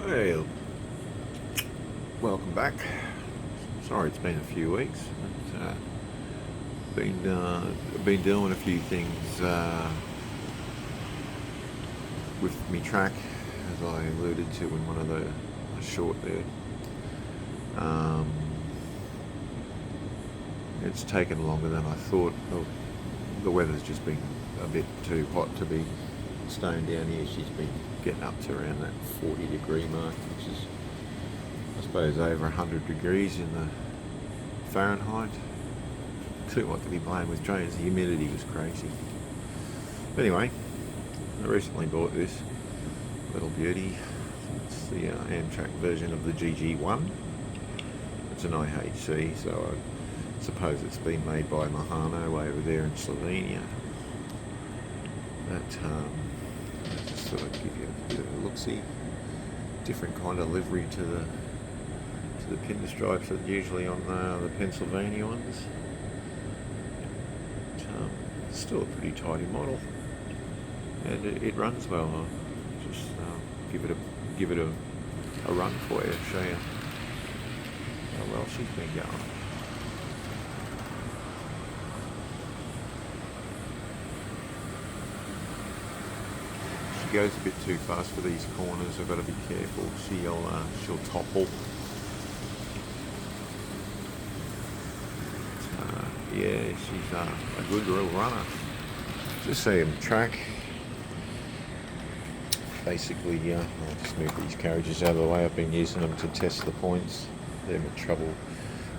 Hey, welcome back. Sorry it's been a few weeks. Been doing a few things with me track, as I alluded to in one of the short there. It's taken longer than I thought. The weather's just been a bit too hot to be staying down here. She's been getting up to around that 40-degree mark, which is, I suppose, over 100 degrees in the Fahrenheit. Too hot to be playing with trains. The humidity was crazy. Anyway, I recently bought this little beauty. It's the Amtrak version of the GG1. It's an IHC, so I suppose it's been made by Mahano over there in Slovenia. But just sort of give you a bit of a look-see. Different kind of livery to the pinstripes that are usually on the Pennsylvania ones. But, still a pretty tidy model, and it runs well. I'll just give it a run for you, show you how well she's been going. She goes a bit too fast for these corners. I've got to be careful. She'll topple. Yeah, she's a good little runner. Just see him track. Basically, I'll just move these carriages out of the way. I've been using them to test the points. They're in trouble.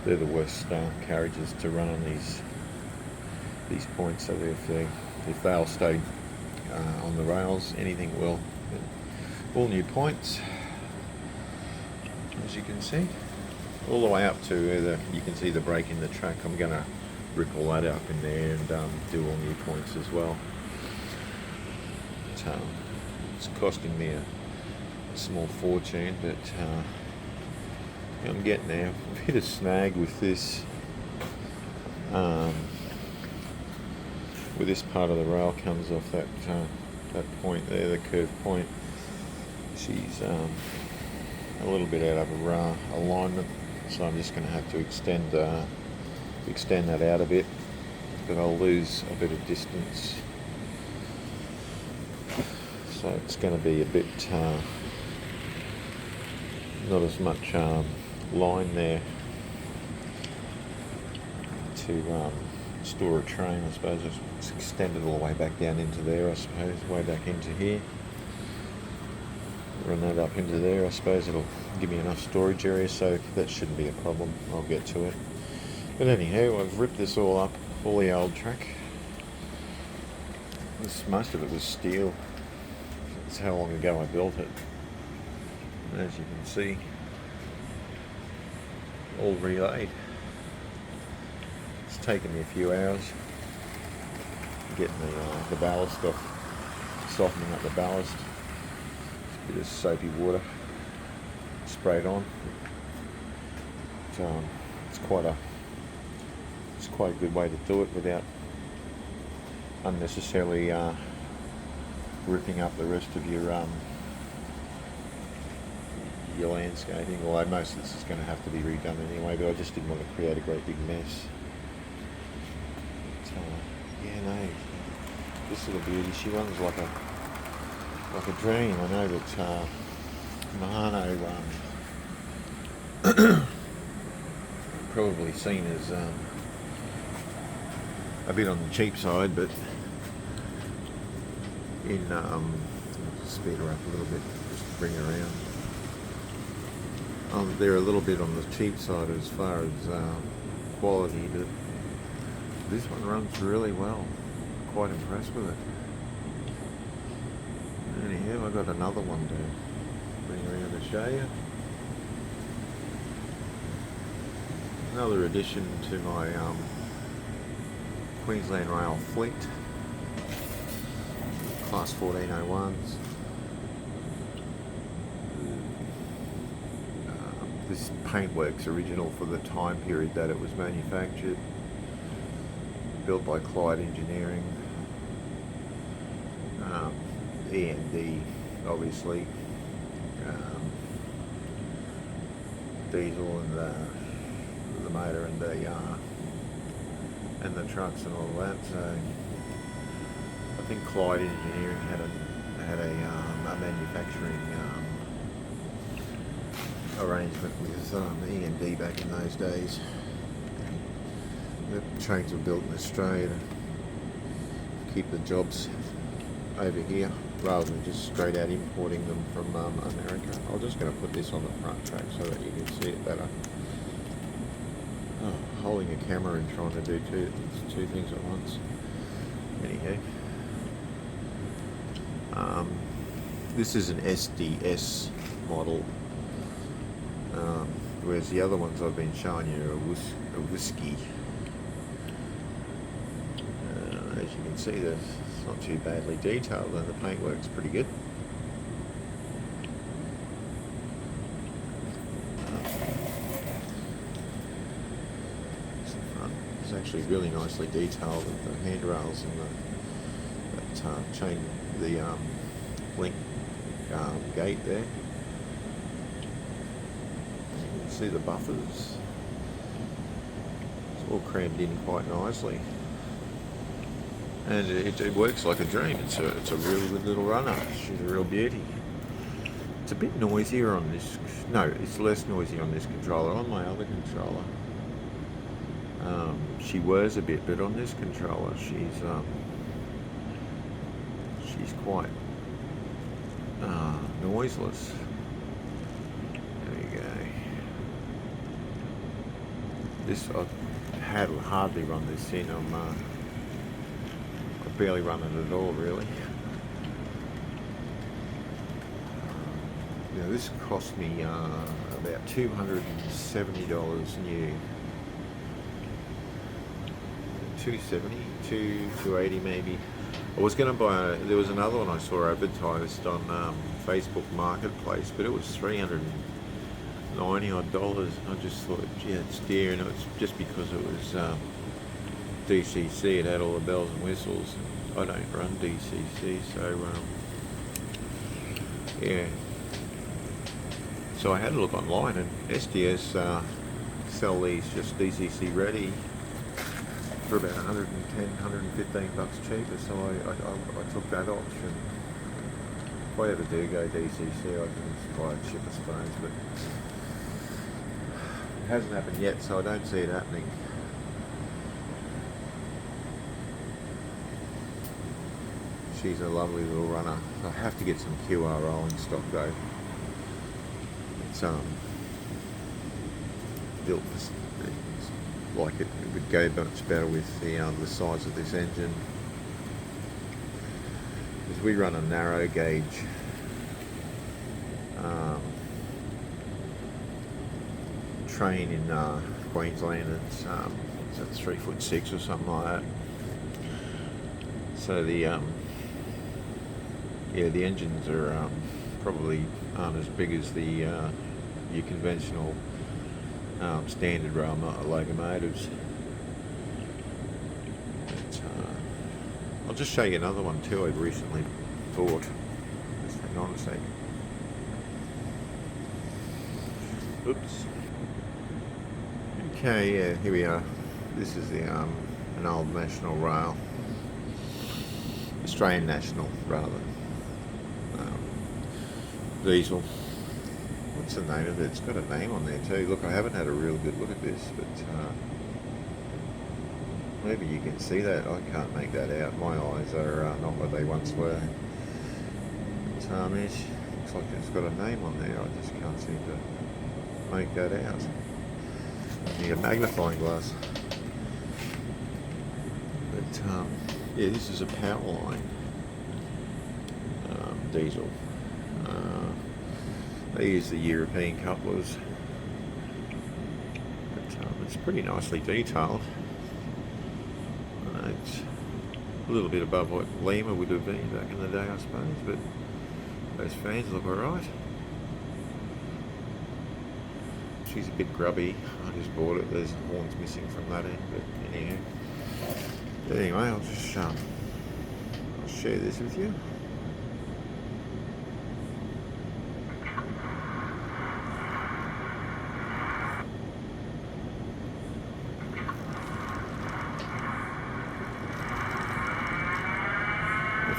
They're the worst carriages to run on these points. So if they'll stay on the rails, anything will. All new points, as you can see, all the way up to where you can see the break in the track. I'm going to rip all that up in there and do all new points as well. But, it's costing me a small fortune, but I'm getting there. I've hit a snag with this. Where this part of the rail comes off that point there, the curved point. She's a little bit out of alignment, so I'm just going to have to extend that out a bit, but I'll lose a bit of distance. So it's going to be a bit not as much line there to store a train. I suppose it's extended all the way back down into there, I suppose, way back into here. Run that up into there. I suppose it'll give me enough storage area, so that shouldn't be a problem. I'll get to it. But anyhow, I've ripped this all up, all the old track. Most of it was steel. That's how long ago I built it. And as you can see, all relayed. It's taken me a few hours getting the ballast off, softening up the ballast. Just a bit of soapy water sprayed on. But, it's quite a good way to do it without unnecessarily ripping up the rest of your landscaping. Although most of this is going to have to be redone anyway, but I just didn't want to create a great big mess. But, yeah, no, this little beauty, she runs like a dream. I know that Mahano probably seen as a bit on the cheap side, but speed her up a little bit, just bring her around. They're a little bit on the cheap side as far as quality, but this one runs really well. Quite impressed with it. Anyhow, I've got another one to bring around to show you. Another addition to my Queensland Rail fleet, Class 1401s. This paintwork's original for the time period that it was manufactured. Built by Clyde Engineering. E&D, obviously. diesel and the motor and the trucks and all that. So I think Clyde Engineering had a manufacturing arrangement with AN back in those days. The trains were built in Australia to keep the jobs over here rather than just straight out importing them from America. I'm just going to put this on the front track so that you can see it better. Oh, holding a camera and trying to do two things at once. Anyhow, this is an SDS model, whereas the other ones I've been showing you are a whiskey. As you can see, it's not too badly detailed, and the paintwork's pretty good. It's actually really nicely detailed with the handrails and that chain, the link gate there. You can see the buffers. It's all crammed in quite nicely. And it works like a dream. It's a really good little runner. She's a real beauty. It's a bit noisier on this. No, it's less noisy on this controller. On my other controller, she whirs a bit, but on this controller, she's quite noiseless. There you go. This I've hardly run this in. I barely run it at all, really. Now this cost me about $270 new. 270, 280 maybe. I was going to buy. There was another one I saw advertised on Facebook Marketplace, but it was $390 odd. I just thought, yeah, it's dear, and it's just because it was DCC. It had all the bells and whistles. I don't run DCC, so yeah. So I had a look online, and SDS sell these just DCC ready for about 110, 115 bucks cheaper. So I took that option. If I ever do go DCC, I can buy a chip, I suppose, but it hasn't happened yet, so I don't see it happening. She's a lovely little runner. I have to get some QR rolling stock though. It's built like it would go much better with the size of this engine. Because we run a narrow gauge train in Queensland. It's 3'6" or something like that. So the the engines are probably aren't as big as the your conventional standard rail locomotives. But, I'll just show you another one too I've recently bought. Just hang on a second. Oops. Okay, yeah, here we are. This is the an old National Rail, Australian National rather, diesel. What's the name of it? It's got a name on there too. Look, I haven't had a real good look at this, but maybe you can see that. I can't make that out. My eyes are not what they once were. But, looks like it's got a name on there. I just can't seem to make that out. I need a magnifying glass. But yeah, this is a Powerline diesel. They use the European couplers, but it's pretty nicely detailed. It's a little bit above what Lima would have been back in the day, I suppose, but those fans look alright. She's a bit grubby. I just bought it. There's horns missing from that end, but anyhow. Anyway, I'll just I'll share this with you.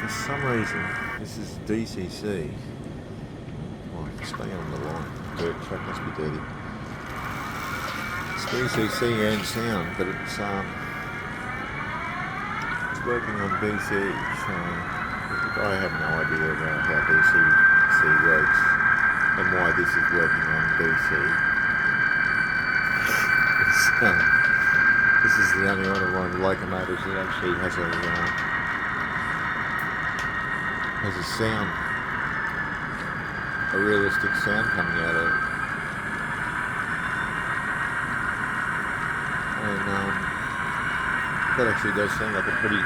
For some reason, this is DCC. Oh, stay on the line. The track must be dirty. It's DCC and sound, but it's working on BC, so I have no idea about how DCC works and why this is working on BC. This is the only one of my locomotives that actually has a sound, a realistic sound coming out of it. And that actually does sound like a pretty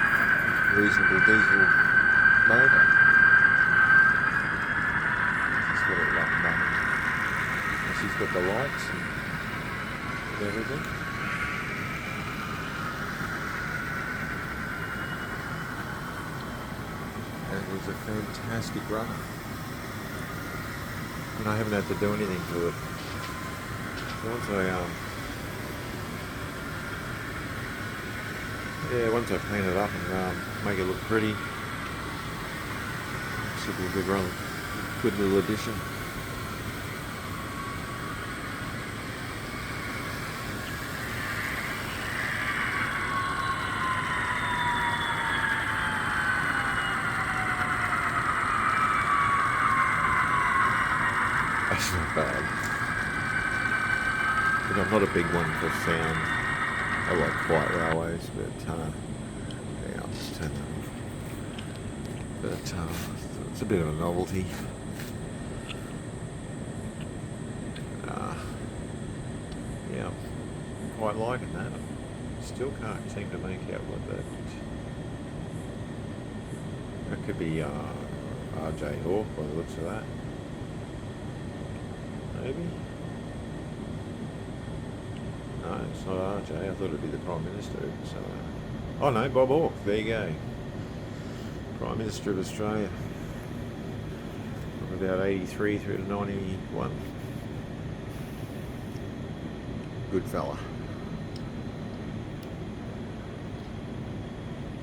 reasonable diesel motor. She's got it like running. She's got the lights and everything. And it was a fantastic run. And I haven't had to do anything to it. Once I clean it up and make it look pretty, should be a good run, good little addition. That's not bad. But I'm not a big one for sound. I like quiet railways, but yeah, I'll just turn that off. But it's a bit of a novelty. Yeah, I'm quite liking that. Still can't seem to make out what that could be. RJ Hawke by the looks of that. Maybe. No, it's not RJ. I thought it'd be the Prime Minister. So, oh no, Bob Hawke. There you go. Prime Minister of Australia. From about 83 through to 91. Good fella.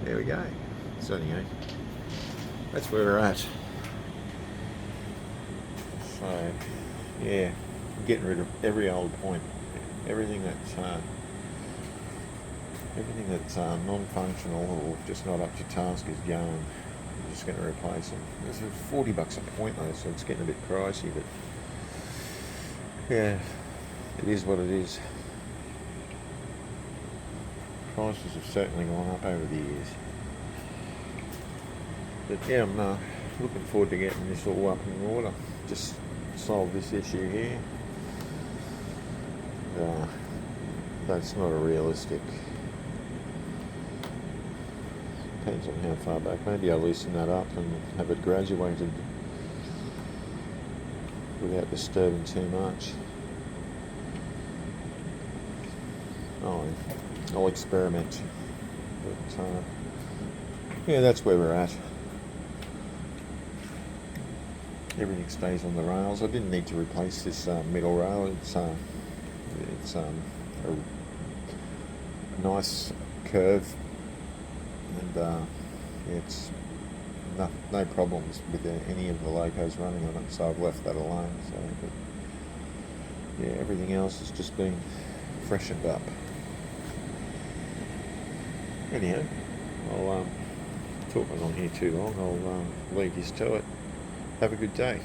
There we go. So anyway, that's where we're at. So, yeah, getting rid of every old point. Everything that's non-functional or just not up to task is going. I'm just going to replace them. It's $40 a point though, so it's getting a bit pricey, but yeah, it is what it is. Prices have certainly gone up over the years. But yeah, I'm looking forward to getting this all up in order. Just solve this issue here. That's not a realistic. Depends on how far back. Maybe I'll loosen that up and have it graduated without disturbing too much. I'll experiment. But yeah, that's where we're at. Everything stays on the rails. I didn't need to replace this middle rail. It's a nice curve, and it's no problems with any of the locos running on it, so I've left that alone. So, but yeah, everything else has just been freshened up. Anyhow, I'll talking on here too long. I'll leave you to it. Have a good day.